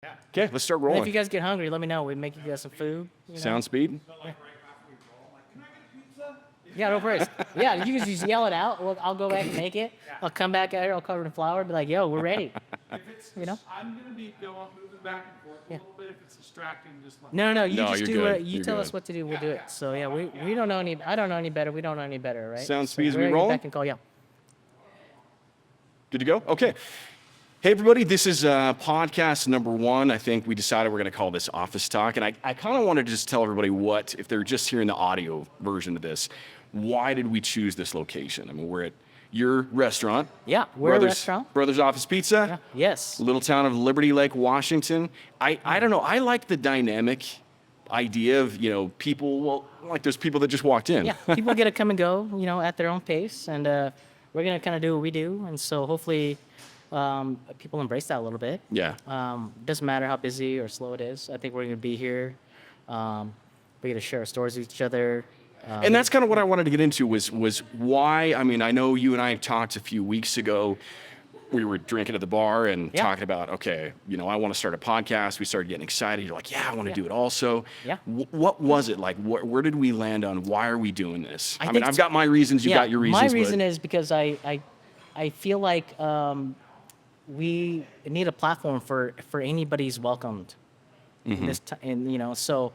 Okay, let's start And if rolling. you guys get hungry, let me know. We make you guys some food. Sound speed? Yeah, no worries. Yeah, you can just yell it out. I'll go back and make it. I'll come back out here. I'll cover it in flour. Be like, yo, we're ready. I'm gonna be moving back and forth a little bit. If it's distracting, just let me. No. You No, just you're do good. what you You're tell good. us what to do. We'll do it. So yeah, we don't know any. I don't know any better. We don't know any better, right? Sound So speed as we're we gonna get roll? back and call. Yeah. Good to go? Okay. Hey, everybody, this is podcast number 1. I think we decided we're going to call this Office Talk. And I kind of wanted to just tell everybody if they're just hearing the audio version of this, why did we choose this location? I mean, we're at your restaurant. Yeah, we're a restaurant. Brothers Office Pizza. Yeah. Yes. Little town of Liberty Lake, Washington. I don't know. I like the dynamic idea of, people, like there's people that just walked in. Yeah. People get to come and go, at their own pace, and we're gonna kind of do what we do, and so hopefully. People embrace that a little bit. Yeah. Doesn't matter how busy or slow it is. I think we're going to be here. We're going to share our stories with each other. And that's kind of what I wanted to get into was why. I mean, I know you and I talked a few weeks ago. We were drinking at the bar and talking about, okay, I want to start a podcast. We started getting excited. You're like, yeah, I want to do it also. Yeah. What was it like? Where did we land on why are we doing this? I mean, think I've got my reasons. You got your reasons. My reason is because I feel like we need a platform for anybody's welcomed. So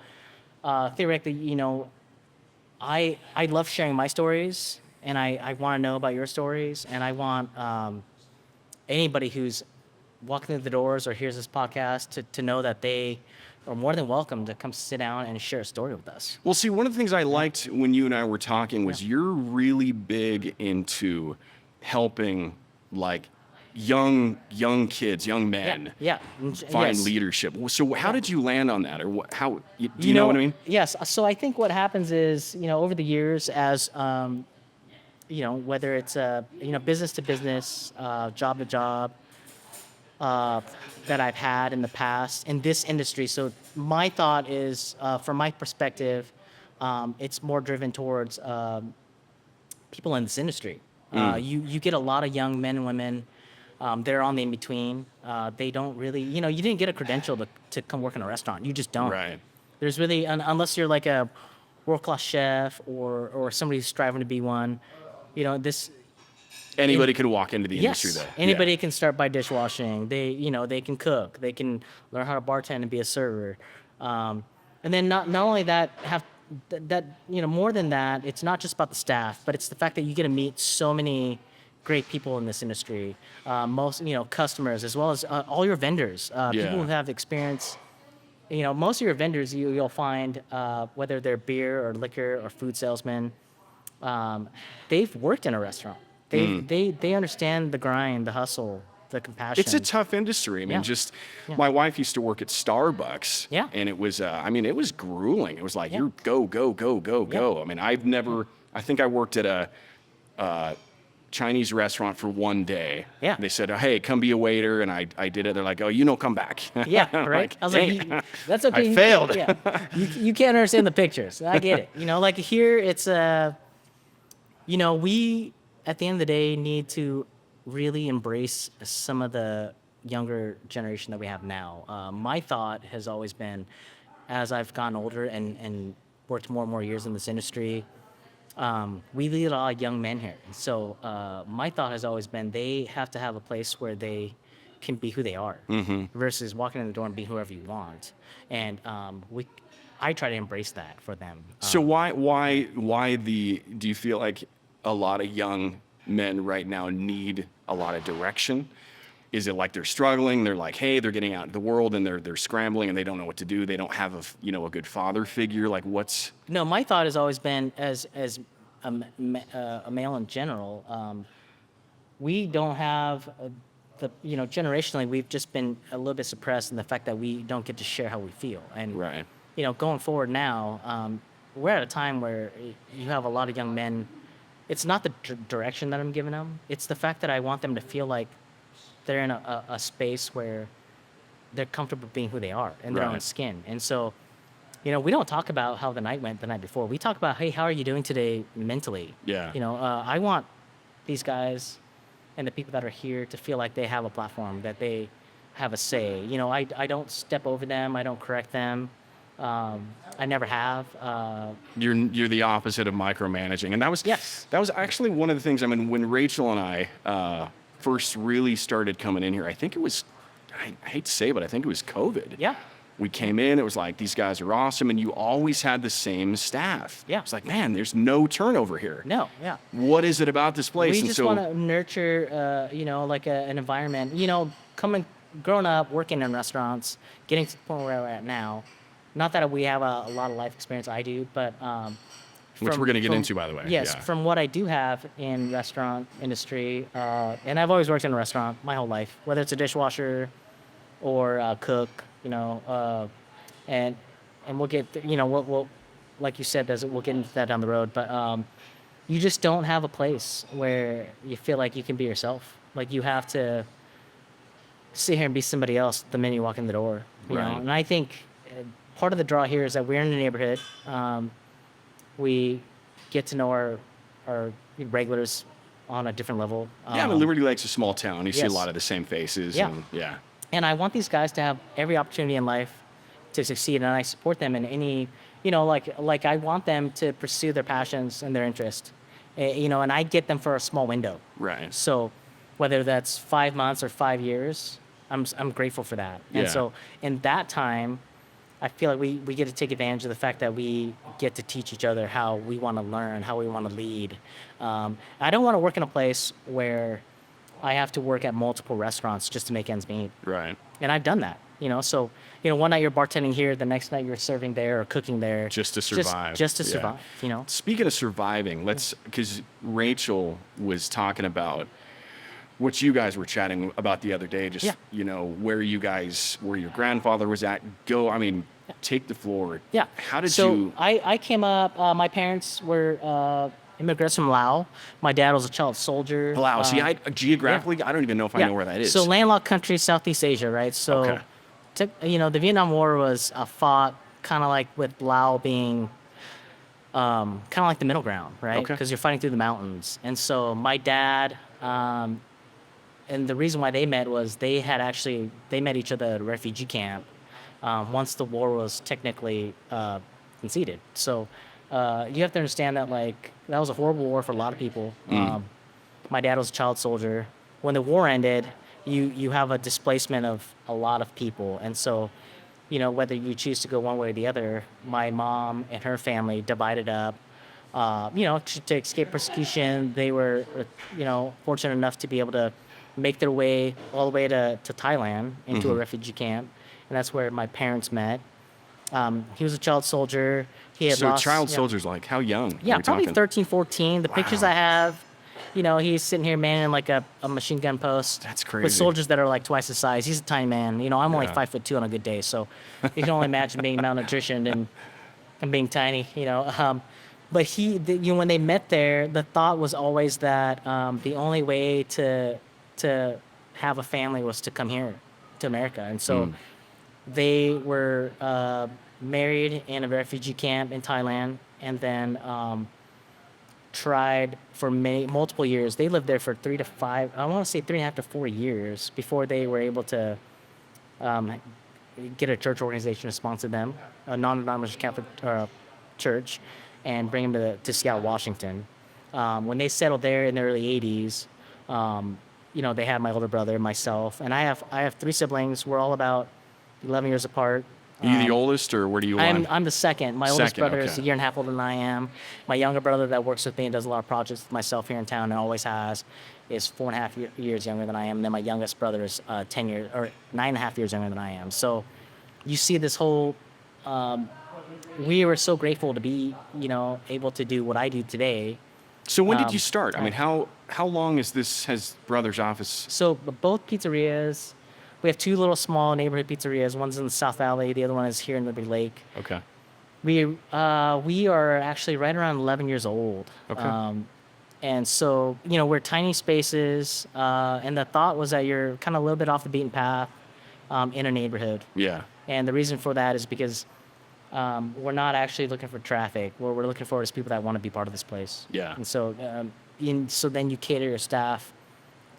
theoretically, I love sharing my stories, and I want to know about your stories, and I want anybody who's walking through the doors or hears this podcast to know that they are more than welcome to come sit down and share a story with us. Well, see, one of the things I liked when you and I were talking was you're really big into helping, like, young kids, young men find leadership. So how did you land on that, or how? Do you know what I mean? Yes. So I think what happens is, over the years, as whether it's business to business, job to job, that I've had in the past in this industry. So my thought is, from my perspective, it's more driven towards people in this industry. You get a lot of young men and women. They're on the in-between. They don't really, you didn't get a credential to come work in a restaurant. You just don't. Right. There's really, unless you're like a world-class chef or somebody who's striving to be one, Anybody could walk into the industry, though. Anybody can start by dishwashing. They can cook. They can learn how to bartend and be a server. And then not only that, more than that, it's not just about the staff, but it's the fact that you get to meet so many great people in this industry, most customers, as well as all your vendors, people who have experience. Most of your vendors you'll find, whether they're beer or liquor or food salesmen, they've worked in a restaurant. They understand the grind, the hustle, the compassion. It's a tough industry. I mean, my wife used to work at Starbucks. Yeah. And it was, it was grueling. It was like, you're go. I mean, I think I worked at a Chinese restaurant for one day. Yeah. They said, hey, come be a waiter. And I did it. They're like, come back. Yeah, right. I was like, that's okay. I failed. Yeah. You can't understand the pictures. I get it. Like here it's, we, at the end of the day, need to really embrace some of the younger generation that we have now. My thought has always been, as I've gotten older and worked more and more years in this industry, we lead a lot of young men here. So my thought has always been they have to have a place where they can be who they are, versus walking in the door and being whoever you want. And I try to embrace that for them. So do you feel like a lot of young men right now need a lot of direction? Is it like they're struggling? They're like, hey, they're getting out into the world and they're scrambling and they don't know what to do. They don't have a good father figure. Like what's? No, my thought has always been as a male in general, we don't have generationally, we've just been a little bit suppressed in the fact that we don't get to share how we feel. And, right. Going forward now, we're at a time where you have a lot of young men. It's not the direction that I'm giving them. It's the fact that I want them to feel like they're in a space where they're comfortable being who they are in their own skin. And so, we don't talk about how the night went the night before. We talk about, hey, how are you doing today mentally? Yeah. I want these guys and the people that are here to feel like they have a platform, that they have a say. I don't step over them. I don't correct them. I never have. You're the opposite of micromanaging, and Yes. that was actually one of the things. I mean, when Rachel and I first really started coming in here, I think it was, I hate to say, but I think it was COVID. Yeah. We came in, it was like, these guys are awesome, and you always had the same staff. Yeah. It's like, man, there's no turnover here. No. Yeah. What is it about this place? We And just so, want to nurture, like an environment. Growing up, working in restaurants, getting to the point where we're at now. Not that we have a lot of life experience. I do, but which we're going to get into, by the way. yes, Yeah. from what I do have in restaurant industry, and I've always worked in a restaurant my whole life, whether it's a dishwasher or a cook, and we'll get, we'll like you said, we'll get into that down the road. But you just don't have a place where you feel like you can be yourself. Like you have to sit here and be somebody else the minute you walk in the door. You Right. know, and I think part of the draw here is that we're in the neighborhood. We get to know our regulars on a different level. Yeah, but Liberty Lake's a small town. You see a yes. lot of the same faces. Yeah. And yeah. And I want these guys to have every opportunity in life to succeed, and I support them in any, like I want them to pursue their passions and their interest, and I get them for a small window. Right. So whether that's 5 months or 5 years, I'm grateful for that. And Yeah. so in that time, I feel like we get to take advantage of the fact that we get to teach each other how we want to learn, how we want to lead. I don't want to work in a place where I have to work at multiple restaurants just to make ends meet. Right. And I've done that, so, one night you're bartending here, the next night you're serving there or cooking there. Just to survive. Just to Yeah. survive. Speaking of surviving, because Rachel was talking about what you guys were chatting about the other day, just, Yeah. where your grandfather was at. Take the floor. Yeah. How did so you? I came up, my parents were immigrants from Laos. My dad was a child soldier. Palau. See, geographically, I don't even know if I know where that is. So landlocked country, Southeast Asia, right? So, Okay. the Vietnam War was fought kind of like with Laos being kind of like the middle ground, right? Okay. Because you're fighting through the mountains. And so my dad, and the reason why they met was they met each other at a refugee camp once the war was technically conceded. So you have to understand that that was a horrible war for a lot of people. My dad was a child soldier. When the war ended, you have a displacement of a lot of people. And so, whether you choose to go one way or the other, my mom and her family divided up, to escape persecution. They were, fortunate enough to be able to make their way all the way to Thailand into a refugee camp. And that's where my parents met. He was a child soldier. He had So lost, child soldiers, like how young? Yeah, are we probably talking? 13, 14. The pictures Wow. I have, he's sitting here manning like a machine gun post. That's crazy. With soldiers that are like twice his size. He's a tiny man. I'm only Yeah. 5'2" on a good day, so you can only imagine being malnutritioned and being tiny. But when they met there, the thought was always that the only way to have a family was to come here to America, and so they were married in a refugee camp in Thailand, and then tried for multiple years. They lived there for 3 to 5, I want to say 3.5 to 4 years before they were able to get a church organization to sponsor them, a non-denominational Catholic church, and bring them to Seattle, Washington. When they settled there in the early 80s, they had my older brother, myself, and I have 3 siblings. We're all about 11 years apart. Are you the oldest, or where do you lie? I'm the second. My oldest Second, brother is a okay. year and a half older than I am. My younger brother that works with me and does a lot of projects with myself here in town and always has is 4.5 years younger than I am. And then my youngest brother is 10 years or 9.5 years younger than I am. So you see this whole. We were so grateful to be, able to do what I do today. So when did you start? I mean, how long has Brothers Office? So both pizzerias, we have 2 little small neighborhood pizzerias. One's in the South Valley. The other one is here in Liberty Lake. Okay. We are actually right around 11 years old. Okay. And so, we're tiny spaces. And the thought was that you're kind of a little bit off the beaten path in a neighborhood. Yeah. And the reason for that is because we're not actually looking for traffic. What we're looking for is people that want to be part of this place. Yeah. And so, so then you cater your staff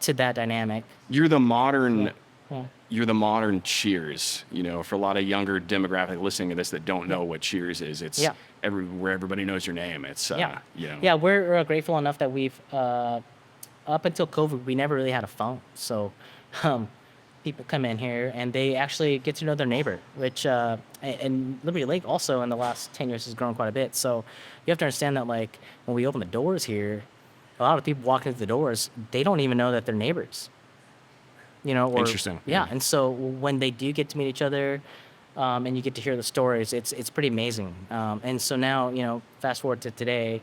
to that dynamic. You're the modern. Yeah. you're the modern Cheers. You know, for a lot of younger demographic listening to this that don't know what Cheers is, it's Yeah. where everybody knows your name. It's Yeah. you know. Yeah, we're grateful enough that we've up until COVID, we never really had a phone. So um, people come in here and they actually get to know their neighbor, which and Liberty Lake also in the last 10 years has grown quite a bit. So you have to understand that like when we open the doors here, a lot of people walking through the doors, they don't even know that they're neighbors. You know, or Interesting. yeah. And so when they do get to meet each other, and you get to hear the stories, it's pretty amazing. And so now, you know, fast forward to today,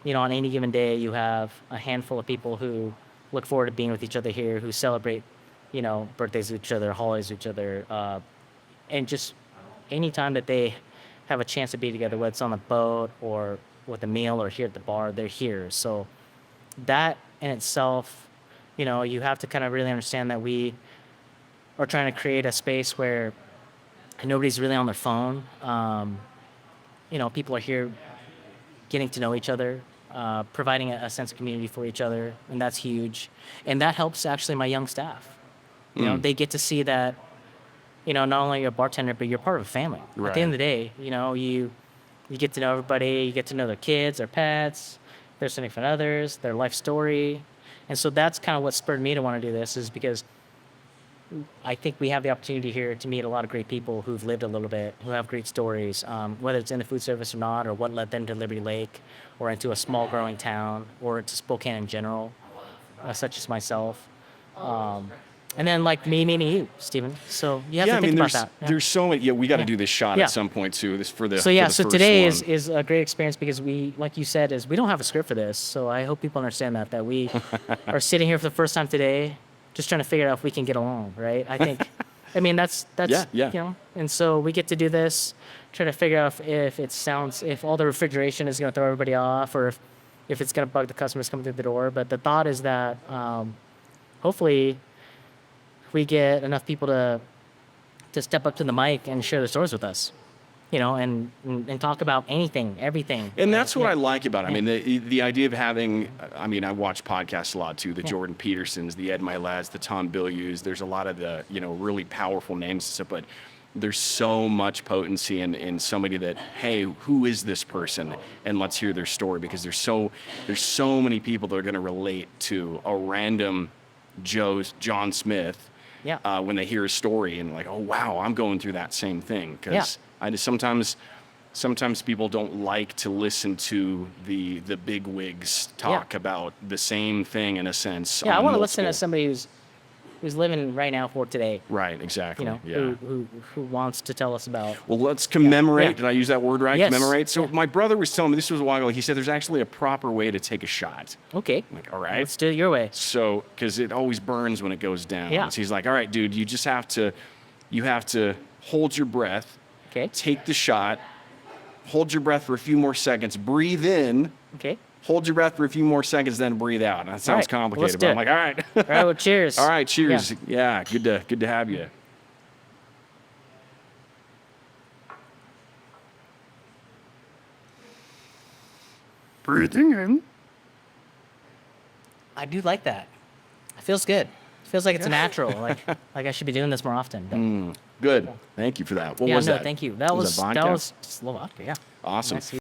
you know, on any given day, you have a handful of people who look forward to being with each other here, who celebrate, you know, birthdays with each other, holidays with each other, and just any time that they have a chance to be together, whether it's on the boat or with a meal or here at the bar, they're here. So that in itself, you know, you have to kind of really understand that we are trying to create a space where nobody's really on their phone. You know, people are here getting to know each other, providing a sense of community for each other, and that's huge. And that helps actually my young staff. You know, they get to see that, you know, not only you're a bartender, but you're part of a family. At the end of the day, you know, you get to know everybody, you get to know their kids, their pets, their significant others, their life story. And so that's kind of what spurred me to want to do this, is because I think we have the opportunity here to meet a lot of great people who've lived a little bit, who have great stories, whether it's in the food service or not, or what led them to Liberty Lake, or into a small growing town, or to Spokane in general, such as myself. And then like me meeting you, Stephen. So you have to think about that. There's so many. Yeah, we got to Yeah. do this shot Yeah. at some point too. This for the So yeah, for the so first today one. is a great experience because we, like you said, is we don't have a script for this. So I hope people understand that we are sitting here for the first time today, just trying to figure out if we can get along, right? I think, I mean, that's Yeah. you know, and so we get to do this, try to figure out if it sounds, if all the refrigeration is going to throw everybody off, or if it's going to bug the customers coming through the door. But the thought is that hopefully we get enough people to step up to the mic and share their stories with us, you know, and talk about anything, everything. And that's what Yeah. I like about it. I mean, the idea of having, I mean, I watch podcasts a lot too, the Jordan Petersons, the Ed Milads, the Tom Bilyeu's. There's a lot of the, you know, really powerful names and stuff, but there's so much potency in somebody that, hey, who is this person? And let's hear their story, because there's so many people that are going to relate to a random John Smith. Yeah. When they hear a story and like, oh wow, I'm going through that same thing. Because I just sometimes people don't like to listen to the big wigs talk about the same thing in a sense. Yeah, I on want to listen to multiple- somebody who's living right now for today, Right, exactly. you know, yeah. who wants to tell us about. Well, let's commemorate. Yeah. Did I use that word right? Yes. Commemorate. So Yeah. my brother was telling me, this was a while ago. He said there's actually a proper way to take a shot. Okay, I'm like, all right. let's do it your way. So, because it always burns when it goes down. Yeah. So he's like, all right, dude, you have to hold your breath, Okay, take the shot, hold your breath for a few more seconds, breathe in, okay. hold your breath for a few more seconds, then breathe out. And that sounds right, well, let's complicated, do but I'm it. like, all right. All right, well, cheers. All right, cheers. Yeah, good to have you. Breathing in. I do like that. It feels good. It feels like it's natural. Like I should be doing this more often. But Good. Thank you for that. What yeah, was no, that? thank you. That was vodka? that was just a little vodka. Yeah. Awesome. Nice.